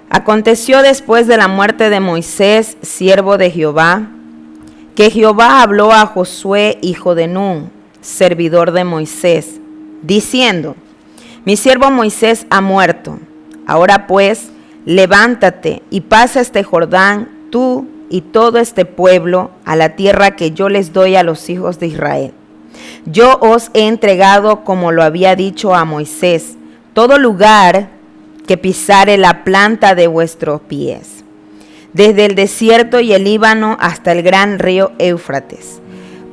Aconteció después de la muerte de Moisés, siervo de Jehová, que Jehová habló a Josué, hijo de Nun, servidor de Moisés, diciendo: Mi siervo Moisés ha muerto. Ahora pues, levántate y pasa este Jordán, tú y todo este pueblo, a la tierra que yo les doy a los hijos de Israel. Yo os he entregado, como lo había dicho a Moisés, todo lugar que pisare la planta de vuestros pies, desde el desierto y el Líbano hasta el gran río Éufrates,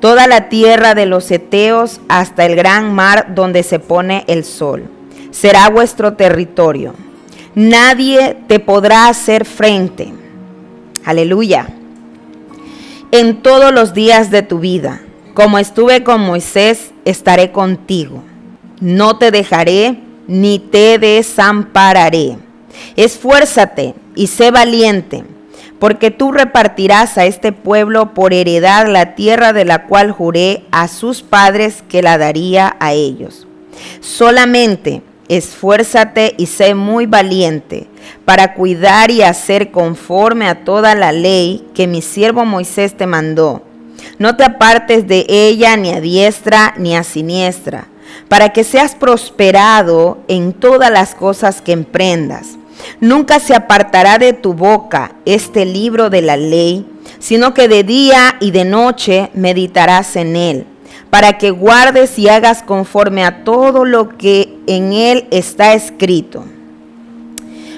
toda la tierra de los heteos hasta el gran mar donde se pone el sol, será vuestro territorio. Nadie te podrá hacer frente. Aleluya. En todos los días de tu vida, como estuve con Moisés, estaré contigo. No te dejaré ni te desampararé. Esfuérzate y sé valiente, porque tú repartirás a este pueblo por heredad la tierra de la cual juré a sus padres que la daría a ellos. Solamente esfuérzate y sé muy valiente para cuidar y hacer conforme a toda la ley que mi siervo Moisés te mandó. No te apartes de ella ni a diestra ni a siniestra, para que seas prosperado en todas las cosas que emprendas. Nunca se apartará de tu boca este libro de la ley, sino que de día y de noche meditarás en él, para que guardes y hagas conforme a todo lo que en él está escrito.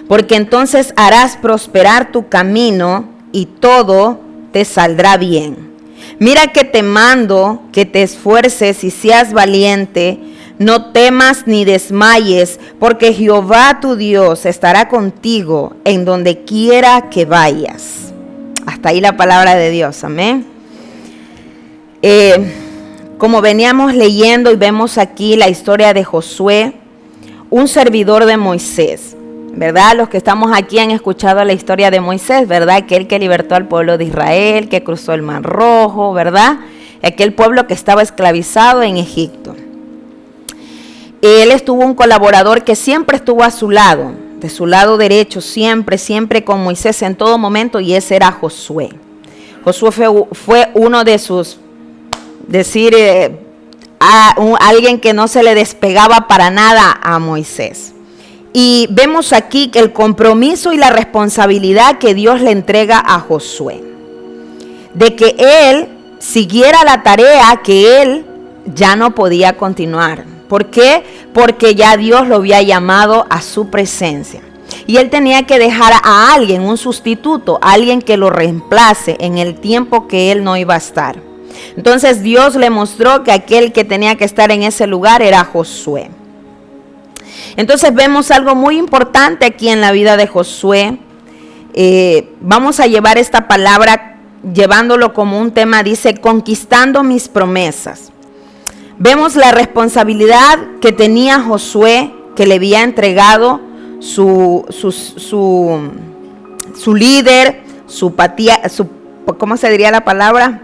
Porque entonces harás prosperar tu camino y todo te saldrá bien. Mira que te mando que te esfuerces y seas valiente. No temas ni desmayes, porque Jehová tu Dios estará contigo en donde quiera que vayas. Hasta ahí la palabra de Dios, amén. Como veníamos leyendo y vemos aquí la historia de Josué, un servidor de Moisés, ¿verdad? Los que estamos aquí han escuchado la historia de Moisés, ¿verdad? Aquel que libertó al pueblo de Israel, que cruzó el Mar Rojo, ¿verdad? Aquel pueblo que estaba esclavizado en Egipto. Él estuvo un colaborador que siempre estuvo a su lado, de su lado derecho, siempre con Moisés en todo momento, y ese era Josué. Josué fue uno de sus, alguien que no se le despegaba para nada a Moisés. Y vemos aquí que el compromiso y la responsabilidad que Dios le entrega a Josué, de que él siguiera la tarea que él ya no podía continuar. ¿Por qué? Porque ya Dios lo había llamado a su presencia. Y él tenía que dejar a alguien, un sustituto, alguien que lo reemplace en el tiempo que él no iba a estar. Entonces Dios le mostró que aquel que tenía que estar en ese lugar era Josué. Entonces vemos algo muy importante aquí en la vida de Josué. Vamos a llevar esta palabra llevándolo como un tema, dice, conquistando mis promesas. Vemos la responsabilidad que tenía Josué, que le había entregado su líder, ¿cómo se diría la palabra?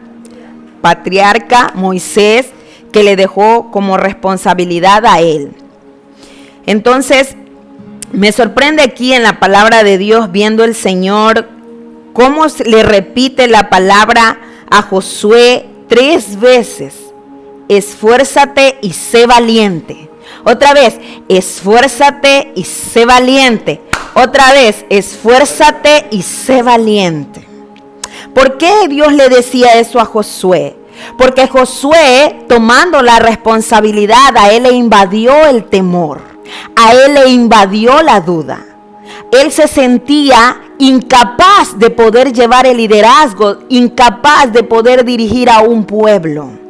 Patriarca Moisés, que le dejó como responsabilidad a él. Entonces, me sorprende aquí en la palabra de Dios, viendo el Señor, cómo le repite la palabra a Josué 3 veces. Esfuérzate y sé valiente. Otra vez, esfuérzate y sé valiente. Otra vez, esfuérzate y sé valiente. ¿Por qué Dios le decía eso a Josué? Porque Josué, tomando la responsabilidad, a él le invadió el temor, a él le invadió la duda. Él se sentía incapaz de poder llevar el liderazgo, incapaz de poder dirigir a un pueblo.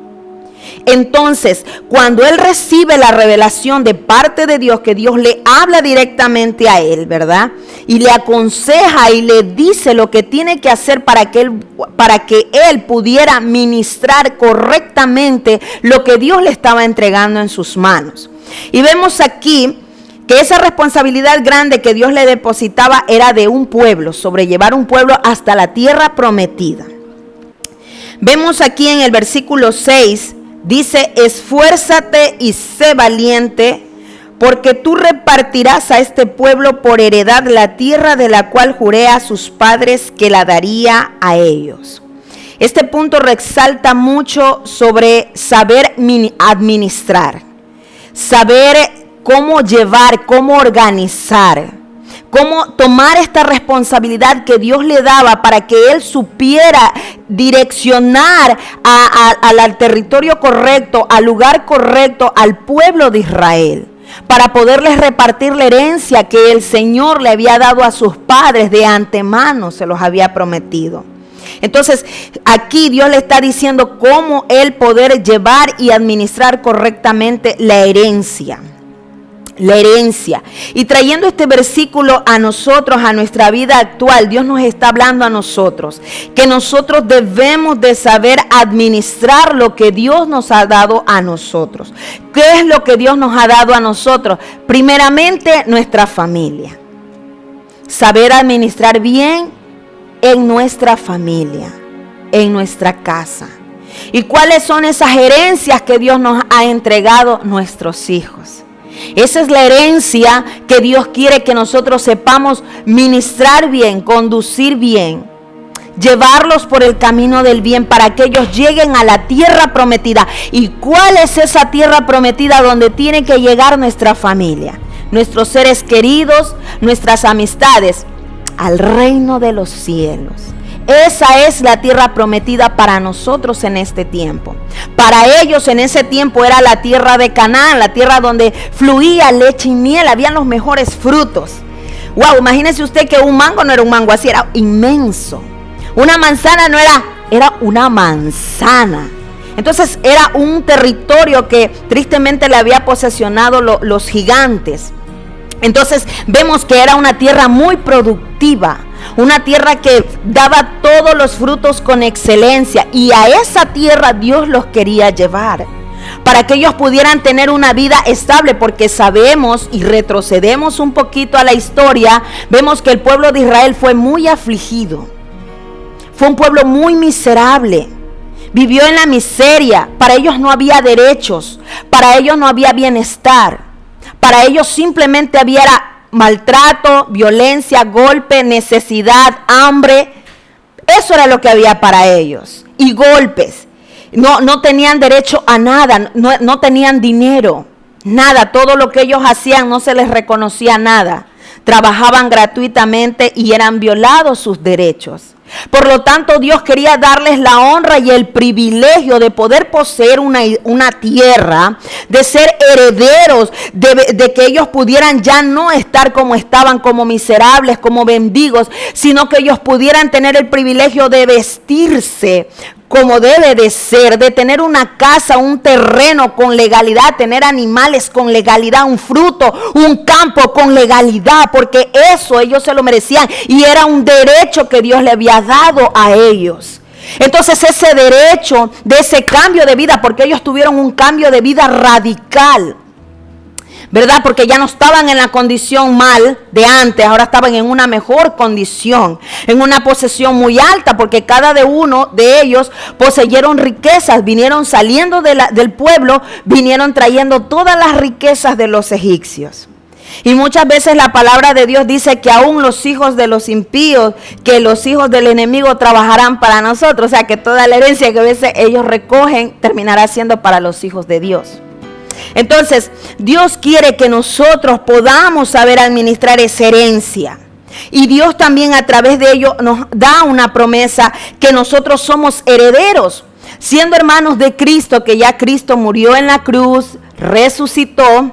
Entonces, cuando él recibe la revelación de parte de Dios, que Dios le habla directamente a él, ¿verdad? Y le aconseja y le dice lo que tiene que hacer para que él pudiera ministrar correctamente lo que Dios le estaba entregando en sus manos. Y vemos aquí que esa responsabilidad grande que Dios le depositaba era de un pueblo, sobrellevar un pueblo hasta la tierra prometida. Vemos aquí en el versículo 6, dice, esfuérzate y sé valiente, porque tú repartirás a este pueblo por heredad la tierra de la cual juré a sus padres que la daría a ellos. Este punto resalta mucho sobre saber administrar, saber cómo llevar, cómo organizar, cómo tomar esta responsabilidad que Dios le daba para que él supiera direccionar al territorio correcto, al lugar correcto, al pueblo de Israel, para poderles repartir la herencia que el Señor le había dado a sus padres de antemano, se los había prometido. Entonces, aquí Dios le está diciendo cómo él poder llevar y administrar correctamente la herencia. La herencia. Y trayendo este versículo a nosotros, a nuestra vida actual, Dios nos está hablando a nosotros, que nosotros debemos de saber administrar lo que Dios nos ha dado a nosotros. ¿Qué es lo que Dios nos ha dado a nosotros? Primeramente, nuestra familia. Saber administrar bien en nuestra familia, en nuestra casa. ¿Y cuáles son esas herencias que Dios nos ha entregado? Nuestros hijos. Esa es la herencia que Dios quiere que nosotros sepamos ministrar bien, conducir bien, llevarlos por el camino del bien para que ellos lleguen a la tierra prometida. ¿Y cuál es esa tierra prometida donde tiene que llegar nuestra familia, nuestros seres queridos, nuestras amistades? Al reino de los cielos. Esa es la tierra prometida para nosotros en este tiempo. Para ellos en ese tiempo era la tierra de Canaán, la tierra donde fluía leche y miel, habían los mejores frutos. Wow, imagínese usted que un mango no era un mango así, era inmenso. Una manzana no era una manzana. Entonces era un territorio que tristemente le había posesionado los gigantes. Entonces vemos que era una tierra muy productiva, una tierra que daba todos los frutos con excelencia, y a esa tierra Dios los quería llevar para que ellos pudieran tener una vida estable, porque sabemos y retrocedemos un poquito a la historia, vemos que el pueblo de Israel fue muy afligido, fue un pueblo muy miserable. Vivió en la miseria, para ellos no había derechos, para ellos no había bienestar. Para ellos simplemente había maltrato, violencia, golpe, necesidad, hambre. Eso era lo que había para ellos. Y golpes. No tenían derecho a nada, no tenían dinero, nada. Todo lo que ellos hacían no se les reconocía nada. Trabajaban gratuitamente y eran violados sus derechos. Por lo tanto, Dios quería darles la honra y el privilegio de poder poseer una tierra, de ser herederos, de que ellos pudieran ya no estar como estaban, como miserables, como mendigos, sino que ellos pudieran tener el privilegio de vestirse como debe de ser, de tener una casa, un terreno con legalidad, tener animales con legalidad, un fruto, un campo con legalidad, porque eso ellos se lo merecían y era un derecho que Dios le había dado a ellos. Entonces ese derecho de ese cambio de vida, porque ellos tuvieron un cambio de vida radical, ¿verdad? Porque ya no estaban en la condición mal de antes, ahora estaban en una mejor condición, en una posesión muy alta, porque cada uno de ellos poseyeron riquezas, vinieron saliendo del pueblo, vinieron trayendo todas las riquezas de los egipcios. Y muchas veces la palabra de Dios dice que aún los hijos de los impíos, que los hijos del enemigo trabajarán para nosotros, o sea que toda la herencia que a veces ellos recogen terminará siendo para los hijos de Dios. Entonces, Dios quiere que nosotros podamos saber administrar esa herencia. Y Dios también a través de ello nos da una promesa que nosotros somos herederos, siendo hermanos de Cristo, que ya Cristo murió en la cruz, resucitó,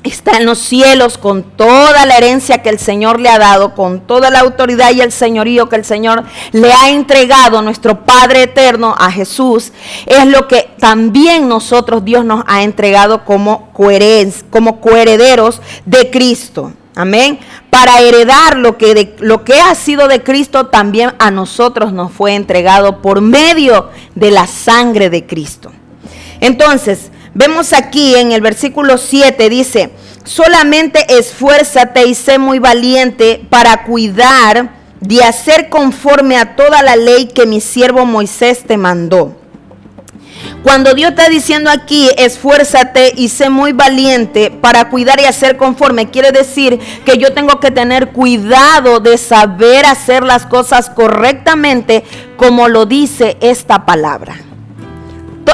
está en los cielos con toda la herencia que el Señor le ha dado, con toda la autoridad y el señorío que el Señor le ha entregado a nuestro Padre eterno, a Jesús. Es lo que también nosotros, Dios nos ha entregado como coherederos de Cristo. Amén. Para heredar lo que ha sido de Cristo, también a nosotros nos fue entregado por medio de la sangre de Cristo. Entonces, vemos aquí en el versículo 7, dice: solamente esfuérzate y sé muy valiente para cuidar de hacer conforme a toda la ley que mi siervo Moisés te mandó. Cuando Dios está diciendo aquí, esfuérzate y sé muy valiente para cuidar y hacer conforme, quiere decir que yo tengo que tener cuidado de saber hacer las cosas correctamente como lo dice esta palabra.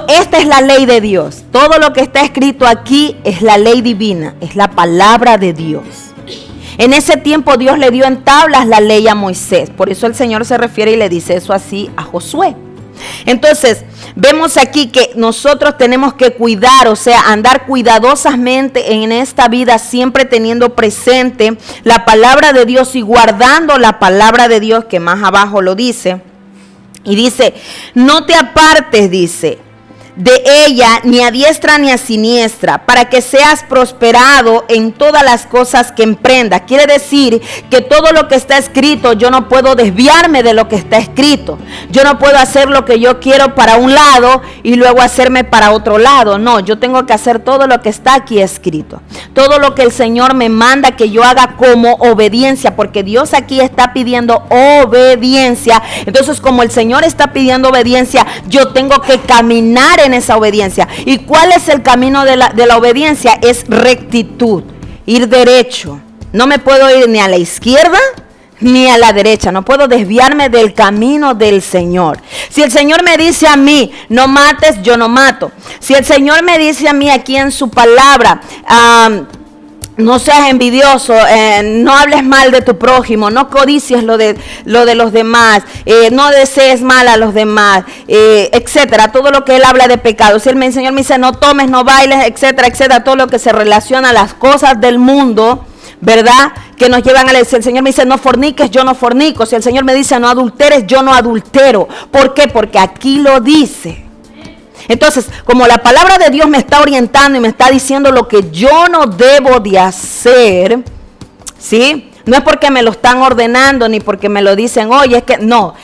Esta es la ley de Dios. Todo lo que está escrito aquí es la ley divina, es la palabra de Dios. En ese tiempo Dios le dio en tablas la ley a Moisés. Por eso el Señor se refiere y le dice eso así a Josué. Entonces, vemos aquí que nosotros tenemos que cuidar, o sea, andar cuidadosamente en esta vida, siempre teniendo presente la palabra de Dios y guardando la palabra de Dios, que más abajo lo dice. Y dice, no te apartes, dice, de ella ni a diestra ni a siniestra, para que seas prosperado en todas las cosas que emprendas. Quiere decir que todo lo que está escrito, yo no puedo desviarme de lo que está escrito. Yo no puedo hacer lo que yo quiero para un lado y luego hacerme para otro lado. No, yo tengo que hacer todo lo que está aquí escrito. Todo lo que el Señor me manda que yo haga como obediencia, porque Dios aquí está pidiendo obediencia. Entonces, como el Señor está pidiendo obediencia, yo tengo que caminar en esa obediencia. ¿Y cuál es el camino de la obediencia? Es rectitud, ir derecho. No me puedo ir ni a la izquierda ni a la derecha. No puedo desviarme del camino del Señor. Si el Señor me dice a mí, no mates, yo no mato. Si el Señor me dice a mí aquí en su palabra, no seas envidioso, no hables mal de tu prójimo, no codicies lo de los demás, no desees mal a los demás, etcétera. Todo lo que Él habla de pecado. Si el Señor me dice no tomes, no bailes, etcétera, etcétera. Todo lo que se relaciona a las cosas del mundo, ¿verdad? Que nos llevan a si el Señor me dice no forniques, yo no fornico. Si el Señor me dice no adulteres, yo no adultero. ¿Por qué? Porque aquí lo dice. Entonces, como la palabra de Dios me está orientando y me está diciendo lo que yo no debo de hacer, ¿sí? No es porque me lo están ordenando ni porque me lo dicen, oye, es que no.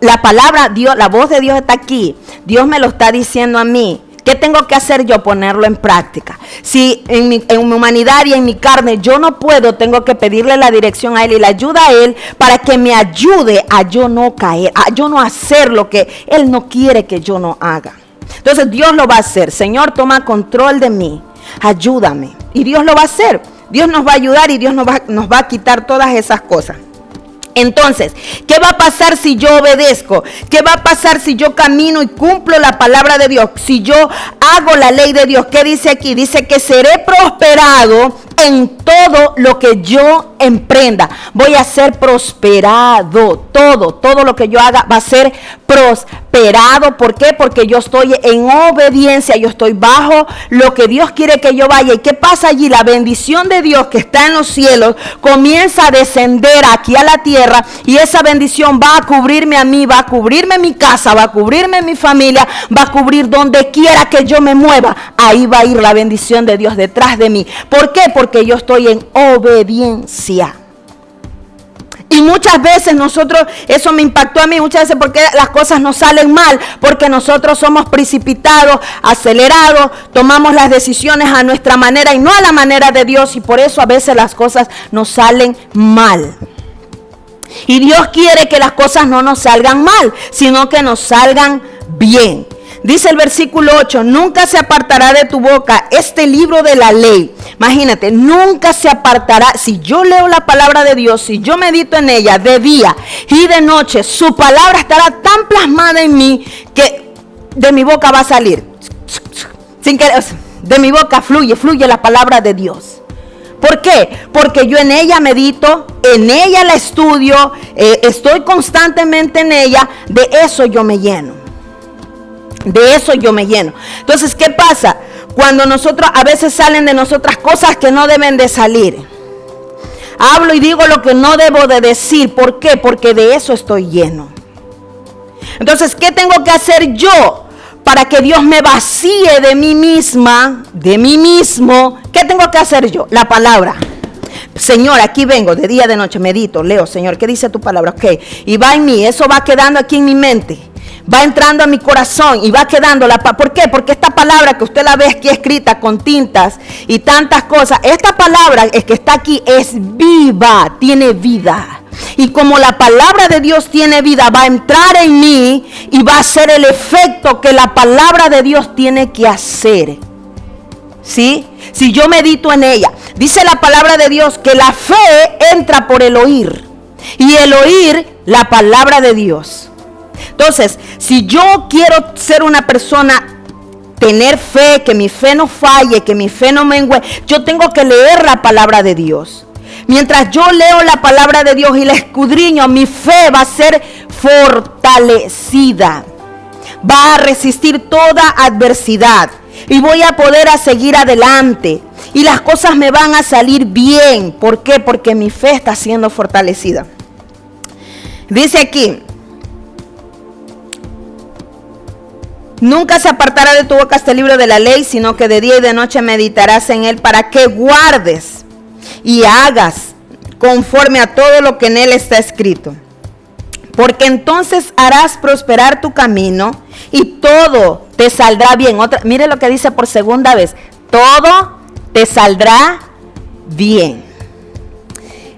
La palabra, Dios, la voz de Dios está aquí. Dios me lo está diciendo a mí. ¿Qué tengo que hacer yo? Ponerlo en práctica. Si en mi humanidad y en mi carne yo no puedo, tengo que pedirle la dirección a Él y la ayuda a Él para que me ayude a yo no caer, a yo no hacer lo que Él no quiere que yo no haga. Entonces Dios lo va a hacer. Señor, toma control de mí, ayúdame. Y Dios lo va a hacer. Dios nos va a ayudar y Dios nos va a quitar todas esas cosas. Entonces, ¿qué va a pasar si yo obedezco? ¿Qué va a pasar si yo camino y cumplo la palabra de Dios? Si yo hago la ley de Dios, ¿qué dice aquí? Dice que seré prosperado en todo lo que yo emprenda. Voy a ser prosperado. Todo lo que yo haga va a ser prosperado. ¿Por qué? Porque yo estoy en obediencia. Yo estoy bajo lo que Dios quiere que yo vaya. ¿Y qué pasa allí? La bendición de Dios que está en los cielos comienza a descender aquí a la tierra. Y esa bendición va a cubrirme a mí, va a cubrirme mi casa, va a cubrirme mi familia, va a cubrir donde quiera que yo me mueva. Ahí va a ir la bendición de Dios detrás de mí. ¿Por qué? Porque yo estoy en obediencia. Y muchas veces eso me impactó a mí, muchas veces porque las cosas nos salen mal, porque nosotros somos precipitados, acelerados, tomamos las decisiones a nuestra manera y no a la manera de Dios, y por eso a veces las cosas nos salen mal. Y Dios quiere que las cosas no nos salgan mal, sino que nos salgan bien. Dice el versículo 8, nunca se apartará de tu boca este libro de la ley. Imagínate, nunca se apartará. Si yo leo la palabra de Dios, si yo medito en ella de día y de noche, su palabra estará tan plasmada en mí que de mi boca va a salir. Sin que de mi boca fluye la palabra de Dios. ¿Por qué? Porque yo en ella medito, en ella la estudio, estoy constantemente en ella, de eso yo me lleno. De eso yo me lleno. Entonces, ¿qué pasa? Cuando nosotros, a veces salen de nosotras cosas que no deben de salir. Hablo y digo lo que no debo de decir. ¿Por qué? Porque de eso estoy lleno. Entonces, ¿qué tengo que hacer yo para que Dios me vacíe de mí misma, de mí mismo? ¿Qué tengo que hacer yo? La palabra. Señor, aquí vengo de día, de noche, medito, leo, Señor, ¿qué dice tu palabra? Ok, y va en mí, eso va quedando aquí en mi mente. Va entrando a mi corazón y va quedando ¿por qué? Porque esta palabra que usted la ve aquí escrita con tintas y tantas cosas, esta palabra es que está aquí es viva, tiene vida. Y como la palabra de Dios tiene vida, va a entrar en mí y va a hacer el efecto que la palabra de Dios tiene que hacer. ¿Sí? Si yo medito en ella. Dice la palabra de Dios que la fe entra por el oír. Y el oír la palabra de Dios. Entonces, si yo quiero ser una persona, tener fe, que mi fe no falle, que mi fe no mengue, yo tengo que leer la palabra de Dios. Mientras yo leo la palabra de Dios y la escudriño, mi fe va a ser fortalecida. Va a resistir toda adversidad. Y voy a poder seguir adelante. Y las cosas me van a salir bien. ¿Por qué? Porque mi fe está siendo fortalecida. Dice aquí: nunca se apartará de tu boca este libro de la ley, sino que de día y de noche meditarás en él, para que guardes y hagas conforme a todo lo que en él está escrito. Porque entonces harás prosperar tu camino y todo te saldrá bien. Mire lo que dice por segunda vez: todo te saldrá bien.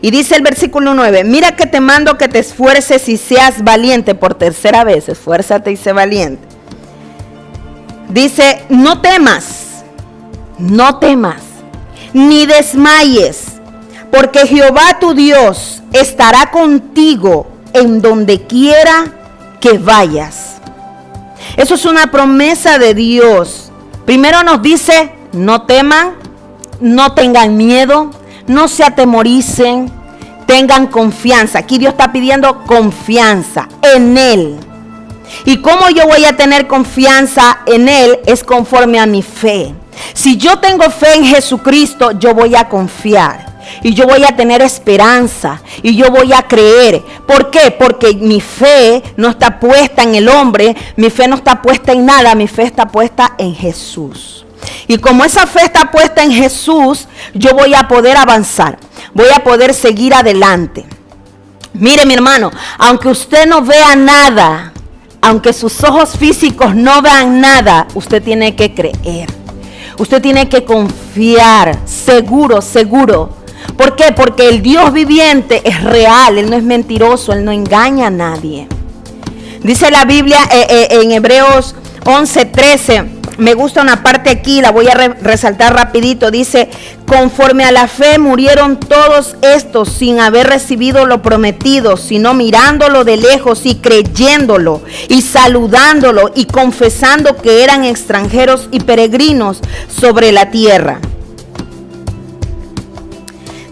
Y dice el versículo 9: mira que te mando que te esfuerces y seas valiente. Por tercera vez, esfuérzate y sé valiente. Dice: no temas, ni desmayes, porque Jehová tu Dios estará contigo en donde quiera que vayas. Eso es una promesa de Dios. Primero nos dice: no teman, no tengan miedo, no se atemoricen, tengan confianza. Aquí Dios está pidiendo confianza en Él. ¿Y cómo yo voy a tener confianza en Él? Es conforme a mi fe. Si yo tengo fe en Jesucristo, yo voy a confiar. Y yo voy a tener esperanza. Y yo voy a creer. ¿Por qué? Porque mi fe no está puesta en el hombre. Mi fe no está puesta en nada. Mi fe está puesta en Jesús. Y como esa fe está puesta en Jesús, yo voy a poder avanzar. Voy a poder seguir adelante. Mire, mi hermano, aunque usted no vea nada, aunque sus ojos físicos no vean nada, usted tiene que creer. Usted tiene que confiar, seguro. ¿Por qué? Porque el Dios viviente es real, Él no es mentiroso, Él no engaña a nadie. Dice la Biblia en Hebreos 11:13, me gusta una parte aquí, la voy a resaltar rapidito. Dice: conforme a la fe murieron todos estos sin haber recibido lo prometido, sino mirándolo de lejos y creyéndolo y saludándolo y confesando que eran extranjeros y peregrinos sobre la tierra.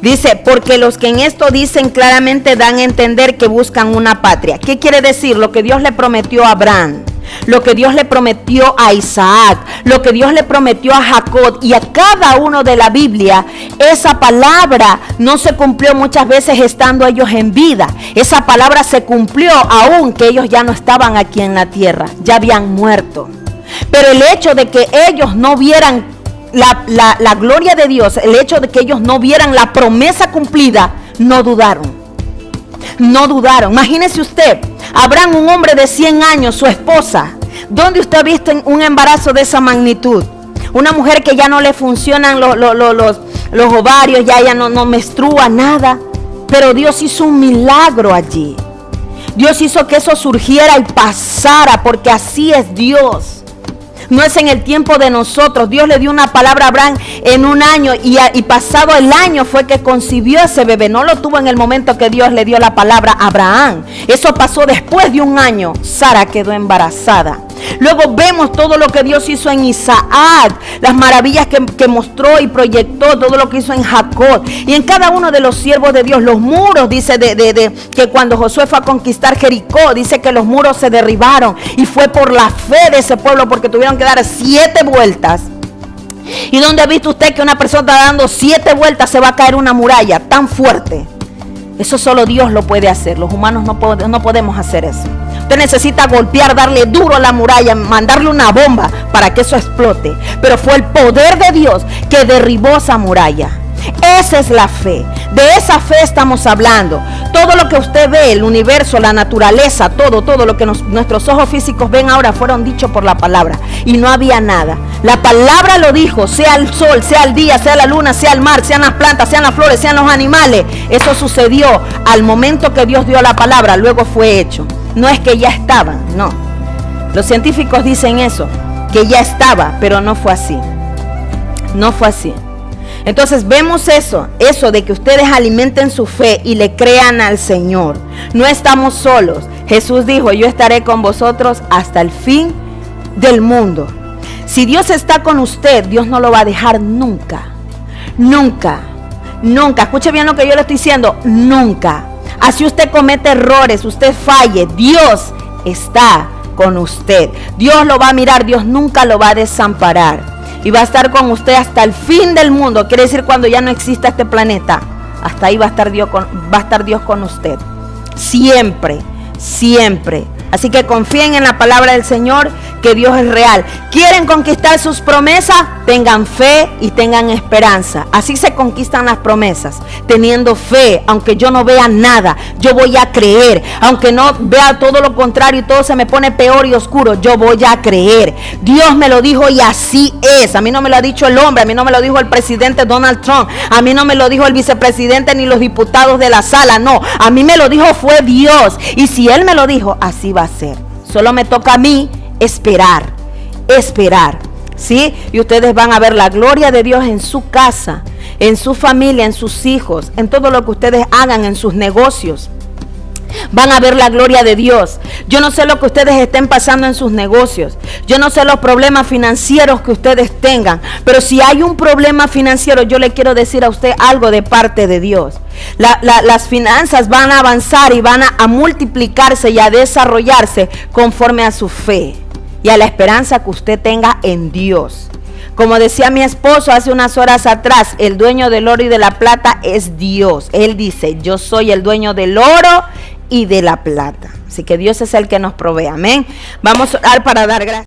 Dice: porque los que en esto dicen claramente dan a entender que buscan una patria. ¿Qué quiere decir? Lo que Dios le prometió a Abraham, lo que Dios le prometió a Isaac, lo que Dios le prometió a Jacob y a cada uno de la Biblia. Esa palabra no se cumplió muchas veces estando ellos en vida. Esa palabra se cumplió aún que ellos ya no estaban aquí en la tierra, ya habían muerto. Pero el hecho de que ellos no vieran la gloria de Dios, el hecho de que ellos no vieran la promesa cumplida, no dudaron. Imagínese usted, Abraham, un hombre de 100 años, su esposa. ¿Dónde usted ha visto un embarazo de esa magnitud? Una mujer que ya no le funcionan los ovarios, ya ella no menstrua nada. Pero Dios hizo un milagro allí. Dios hizo que eso surgiera y pasara, porque así es Dios. No es en el tiempo de nosotros. Dios le dio una palabra a Abraham en un año y pasado el año fue que concibió ese bebé. No lo tuvo en el momento que Dios le dio la palabra a Abraham. Eso pasó después de un año. Sara quedó embarazada. Luego vemos todo lo que Dios hizo en Isaac, las maravillas que mostró y proyectó, todo lo que hizo en Jacob y en cada uno de los siervos de Dios. Los muros, dice que cuando Josué fue a conquistar Jericó, dice que los muros se derribaron y fue por la fe de ese pueblo, porque tuvieron que dar 7 vueltas. ¿Y dónde ha visto usted que una persona está dando 7 vueltas se va a caer una muralla tan fuerte? Eso solo Dios lo puede hacer. Los humanos no podemos hacer eso. Usted necesita golpear, darle duro a la muralla, mandarle una bomba para que eso explote. Pero fue el poder de Dios que derribó esa muralla. Esa es la fe. De esa fe estamos hablando. Todo lo que usted ve, el universo, la naturaleza, todo lo que nuestros ojos físicos ven ahora fueron dichos por la palabra. Y no había nada. La palabra lo dijo, sea el sol, sea el día, sea la luna, sea el mar, sean las plantas, sean las flores, sean los animales. Eso sucedió al momento que Dios dio la palabra, luego fue hecho. No es que ya estaban, no. Los científicos dicen eso, que ya estaba, pero no fue así. No fue así. Entonces vemos eso de que ustedes alimenten su fe y le crean al Señor. No estamos solos. Jesús dijo, yo estaré con vosotros hasta el fin del mundo. Si Dios está con usted, Dios no lo va a dejar nunca. Nunca. Nunca. Escuche bien lo que yo le estoy diciendo. Nunca. Así usted comete errores, usted falle, Dios está con usted. Dios lo va a mirar, Dios nunca lo va a desamparar. Y va a estar con usted hasta el fin del mundo. Quiere decir cuando ya no exista este planeta. Hasta ahí va a estar Dios con usted. Siempre, siempre. Así que confíen en la palabra del Señor, que Dios es real. ¿Quieren conquistar sus promesas? Tengan fe y tengan esperanza. Así se conquistan las promesas, teniendo fe. Aunque yo no vea nada, yo voy a creer. Aunque no vea todo lo contrario y todo se me pone peor y oscuro, yo voy a creer. Dios me lo dijo y así es. A mí no me lo ha dicho el hombre, a mí no me lo dijo el presidente Donald Trump, a mí no me lo dijo el vicepresidente ni los diputados de la sala, no. A mí me lo dijo fue Dios. Y si Él me lo dijo, así va a ser. Solo me toca a mí esperar, ¿sí? Y ustedes van a ver la gloria de Dios en su casa, en su familia, en sus hijos, en todo lo que ustedes hagan, en sus negocios. Van a ver la gloria de Dios. Yo no sé lo que ustedes estén pasando en sus negocios. Yo no sé los problemas financieros que ustedes tengan. Pero si hay un problema financiero, yo le quiero decir a usted algo de parte de Dios. Las finanzas van a avanzar y van a multiplicarse y a desarrollarse conforme a su fe y a la esperanza que usted tenga en Dios. Como decía mi esposo hace unas horas atrás, el dueño del oro y de la plata es Dios. Él dice, yo soy el dueño del oro y de la plata. Así que Dios es el que nos provee. Amén. Vamos a orar para dar gracias.